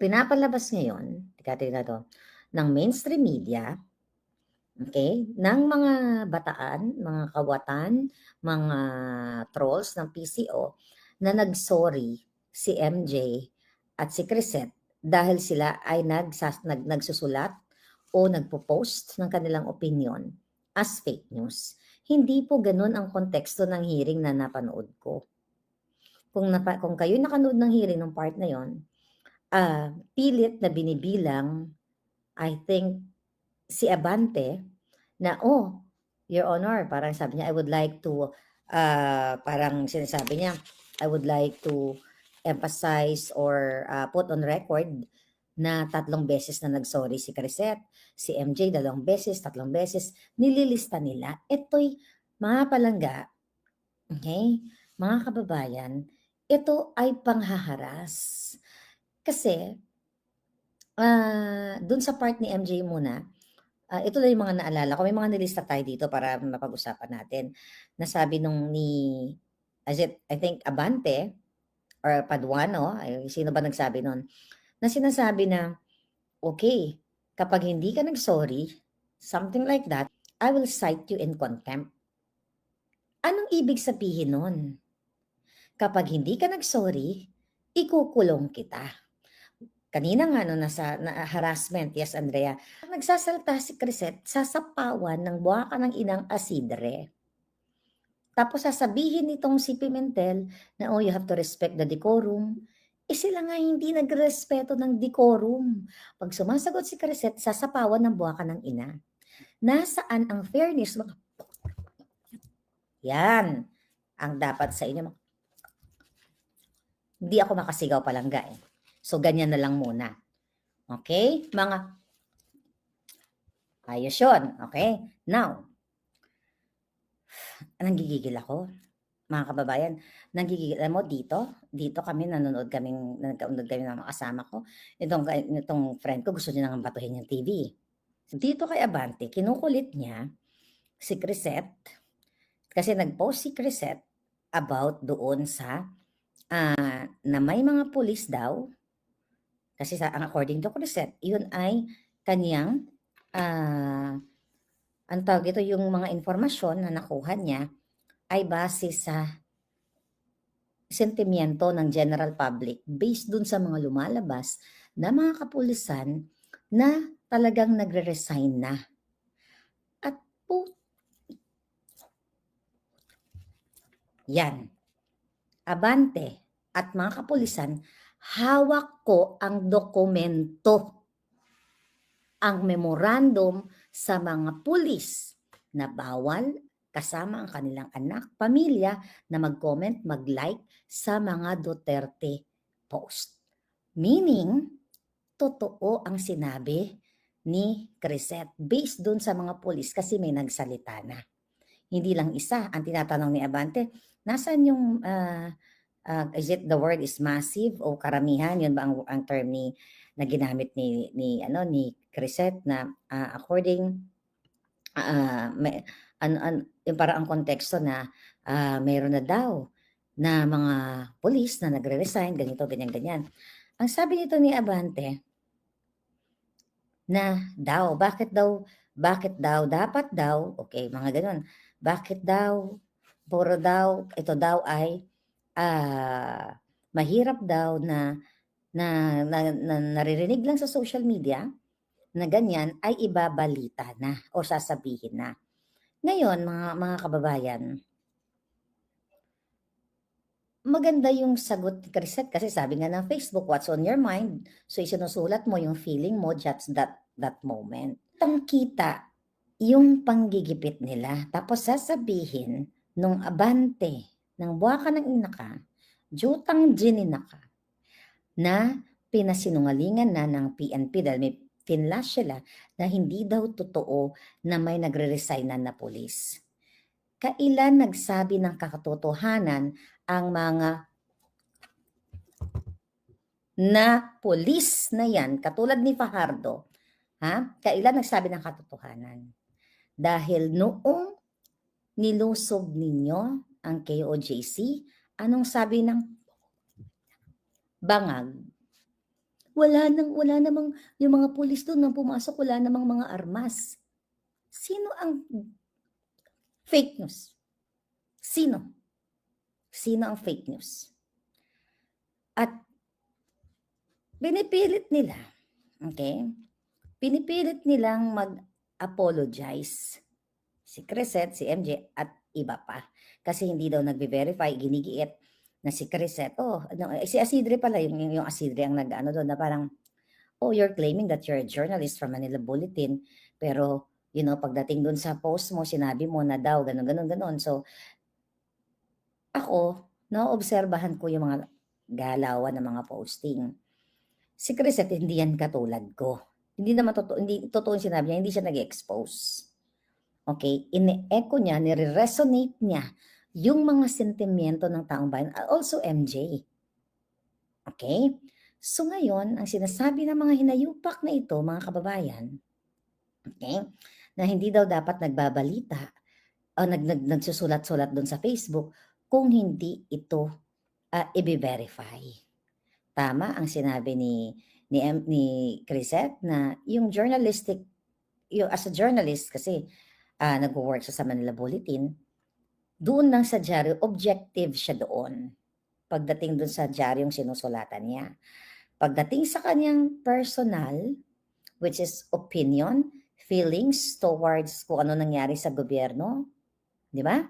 pinapalabas ngayon, tingnan 'to, ng mainstream media, okay, ng mga bataan, mga kawatan, mga trolls ng PCO na nag-sorry si MJ at si Crisette dahil sila ay nagsusulat o nagpo-post ng kanilang opinyon as fake news. Hindi po gano'n ang konteksto ng hearing na napanood ko. Kung kayo'y nakanood ng hearing nung part na 'yon, pilit na binibilang, I think, si Abante na, "Oh, Your Honor," parang sabi niya, "I would like to," parang sinasabi niya, "I would like to emphasize or, put on record na 3 beses na nag-sorry si Crisette, si MJ 2 beses, 3 beses." Nililista nila. Ito'y mga palangga, okey, mga kababayan, ito ay panghaharas. Kasi, dun sa part ni MJ muna, ito lang yung mga naalala ko, may mga nilista tayo dito para mapag-usapan natin. Nasabi nung is it I think Abante or Paduano, ay sino ba nagsabi nun, na sinasabi na, "Okay, kapag hindi ka nag-sorry," something like that, "I will cite you in contempt." Anong ibig sabihin nun? Kapag hindi ka nag-sorry, ikukulong kita. Kanina nga no, nasa harassment, yes, Andrea. Nagsasalita si Crisette, sasapawan ng buwaka ng inang asidre. Tapos sasabihin nitong si Pimentel na, "Oh, you have to respect the decorum." Sila nga hindi nagrerespeto ng decorum. 'Pag sumasagot si Crisette, sasapawan ng buwaka ng ina. Nasaan ang fairness? Yan ang dapat sa inyo. Hindi ako makasigaw palangga eh. So, ganyan na lang muna. Okay? Ayos yun. Okay? Now, nanggigigil ako, mga kababayan. Nanggigigil. Alam mo, dito kami, nanonood kami ng mga kasama ko. Itong friend ko, gusto niya nang batuhin yung TV. Dito kay Abante, kinukulit niya si Crisette, kasi nag-post si Crisette about doon sa na may mga pulis daw, kasi according to Crisette, yun ay kanyang, ang tawag ito, yung mga informasyon na nakuha niya ay base sa sentimiento ng general public based dun sa mga lumalabas na mga kapulisan na talagang nagre-resign na. At po, yan, Abante at mga kapulisan, hawak ko ang dokumento, ang memorandum sa mga pulis na bawal kasama ang kanilang anak, pamilya na mag-comment, mag-like sa mga Duterte post. Meaning, totoo ang sinabi ni Crisette based dun sa mga pulis kasi may nagsalita na. Hindi lang isa. Ang tinatanong ni Abante, nasaan yung, is it the word is massive o karamihan? Yun ba ang term na ginamit ni Crisette na according, may, yung parang ang konteksto na mayroon na daw na mga pulis na nagre-resign, ganito, ganyan, ganyan. Ang sabi nito ni Abante, na bakit daw, dapat daw, okay, mga gano'n. Bakit daw, puro daw, ito daw ay, mahirap daw na naririnig lang sa social media na ganyan ay ibabalita na o sasabihin na. Ngayon, mga kababayan, maganda yung sagot ni Crisette kasi sabi nga ng Facebook, "What's on your mind?" So, isinusulat mo yung feeling mo just that moment. Kitang-kita yung panggigipit nila, tapos sasabihin nung Abante ng buwaka ng ina ka, jutang ginina ka, na pinasinungalingan na ng PNP dahil may finlash sila na hindi daw totoo na may nagre-resignan na pulis. Kailan nagsabi ng katotohanan ang mga na pulis na yan, katulad ni Fajardo, kailan nagsabi ng katotohanan? Dahil noong nilusob ninyo ang KOJC, anong sabi ng bangag? wala namang yung mga pulis dun nang pumasok wala namang mga armas. Sino ang fake news? Sino? Sino ang fake news? At pinipilit nila, okay? Pinipilit nilang mag-apologize si Crisette, si MJ at iba pa. Kasi hindi daw nagbe-verify, ginigiit na si Crisette. Oh, no, si Asidre pala, yung Asidre ang nag-ano doon na parang, oh, you're claiming that you're a journalist from Manila Bulletin, pero, you know, pagdating doon sa post mo, sinabi mo na daw, ganon. So, ako, naobserbahan ko yung mga galawan ng mga posting. Si Crisette, hindi yan katulad ko. Hindi naman totoo, hindi totoo yung sinabi niya, hindi siya nag-expose. Okay, ine-echo niya, nire-resonate niya yung mga sentimiento ng taong bayan, also MJ. Okay? So ngayon, ang sinasabi ng mga hinayupak na ito, mga kababayan, okay, na hindi daw dapat nagbabalita o nagsusulat-sulat doon sa Facebook kung hindi ito i-verify. Tama ang sinabi ni Crisette na yung journalistic, yung as a journalist kasi nagwo-work siya sa Manila Bulletin, doon lang sa dyaryo, objective siya doon. Pagdating doon sa dyaryong sinusulatan niya. Pagdating sa kanyang personal, which is opinion, feelings towards kung ano nangyari sa gobyerno, di ba?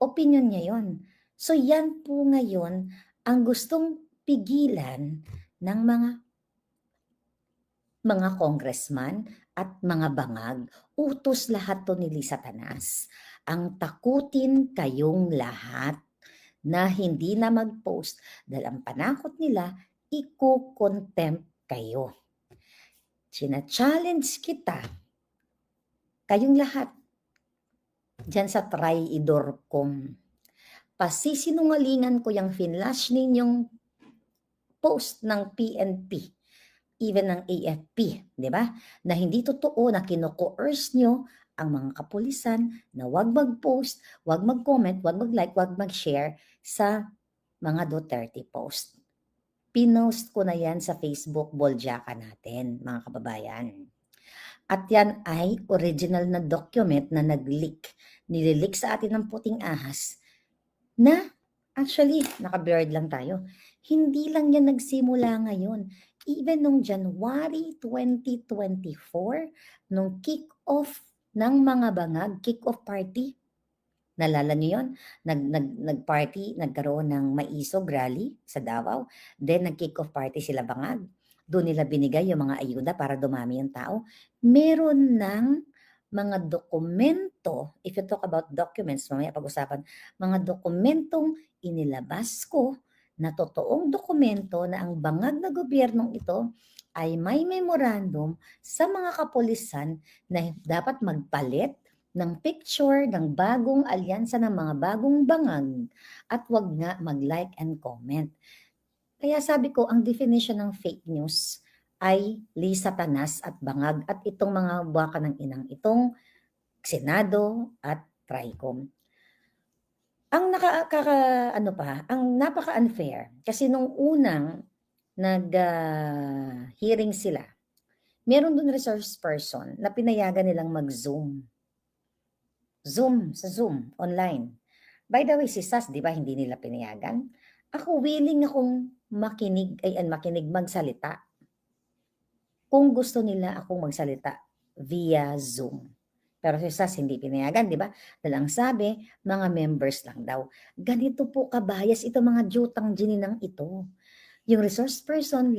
Opinion niya yon. So yan po ngayon ang gustong pigilan ng mga congressman at mga bangag. Utos lahat to ni Satanas. Ang takutin kayong lahat na hindi na mag-post dahil ang panakot nila, iko-contempt kayo. Sina-challenge kita, kayong lahat, dyan sa try-idor.com. Pasisinungalingan ko yung finlash ninyong post ng PNP, even ng AFP, di ba? Na hindi totoo na kino-coerce nyo ang mga kapulisan na wag mag-post, wag mag-comment, wag mag-like, wag mag-share sa mga Duterte post. Pinost ko na yan sa Facebook Boljaka natin, mga kababayan. At yan ay original na document na nag-leak. Nilileak sa atin ng puting ahas na actually, naka-blurred lang tayo. Hindi lang yan nagsimula ngayon. Even nung January 2024, nung kick-off ng mga bangag, kick-off party, nalala niyo yun? Nag-party, nagkaroon ng maisog rally sa Davao. Then nag-kick-off party sila bangag. Doon nila binigay yung mga ayuda para dumami yung tao. Meron ng mga dokumento, if you talk about documents, mamaya pag-usapan, mga dokumentong inilabas ko na totoong dokumento na ang bangag na gobyernong ito ay may memorandum sa mga kapulisan na dapat magpalit ng picture ng bagong alyansa ng mga bagong bangag at wag nga mag-like and comment. Kaya sabi ko, ang definition ng fake news ay Satanas at bangag at itong mga baka ng inang itong Senado at TRICOM. Ang ang napaka-unfair kasi nung unang hearing sila, meron doon resource person na pinayagan nilang mag-Zoom. Sa Zoom, online. By the way, si Sas, di ba, hindi nila pinayagan? Ako, willing akong makinig magsalita. Kung gusto nila akong magsalita via Zoom. Pero si Sas, hindi pinayagan, di ba? Dahil ang sabi, mga members lang daw. Ganito po kabayas ito mga jutang gininang ito. Yung resource person,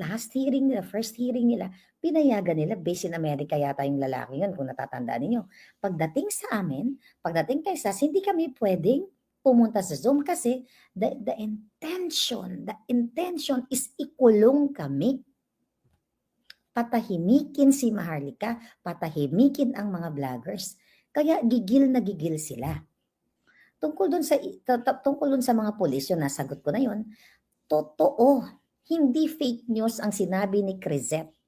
first hearing nila, pinayagan nila, based in America yata yung lalaki yun, kung natatandaan ninyo. Pagdating sa amin, pagdating kay Sas, hindi kami pwedeng pumunta sa Zoom kasi the intention is ikulong kami. Patahimikin si Maharlika, patahimikin ang mga vloggers. Kaya gigil na gigil sila. Tungkol dun sa mga pulis, yun, nasagot ko na yun, totoo. Hindi fake news ang sinabi ni Crisette